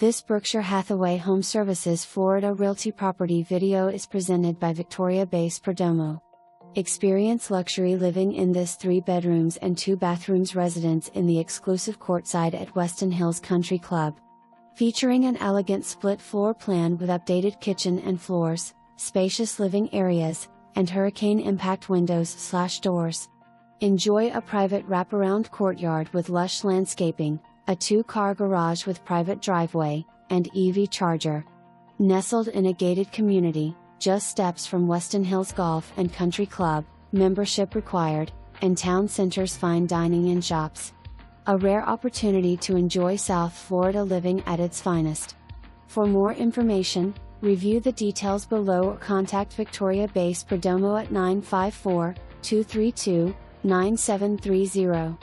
This Berkshire Hathaway HomeServices Florida Realty property video is presented by Victoria Bace Perdomo. Experience luxury living in this 3 bedrooms and 2 bathrooms residence in the exclusive courtside at Weston Hills Country Club. Featuring an elegant split floor plan with updated kitchen and floors, spacious living areas, and hurricane impact windows/doors. Enjoy a private wraparound courtyard with lush landscaping, a 2-car garage with private driveway, and EV charger. Nestled in a gated community, just steps from Weston Hills Golf and Country Club, membership required, and town center's fine dining and shops. A rare opportunity to enjoy South Florida living at its finest. For more information, review the details below or contact Victoria Bace Perdomo at 954-232-9730.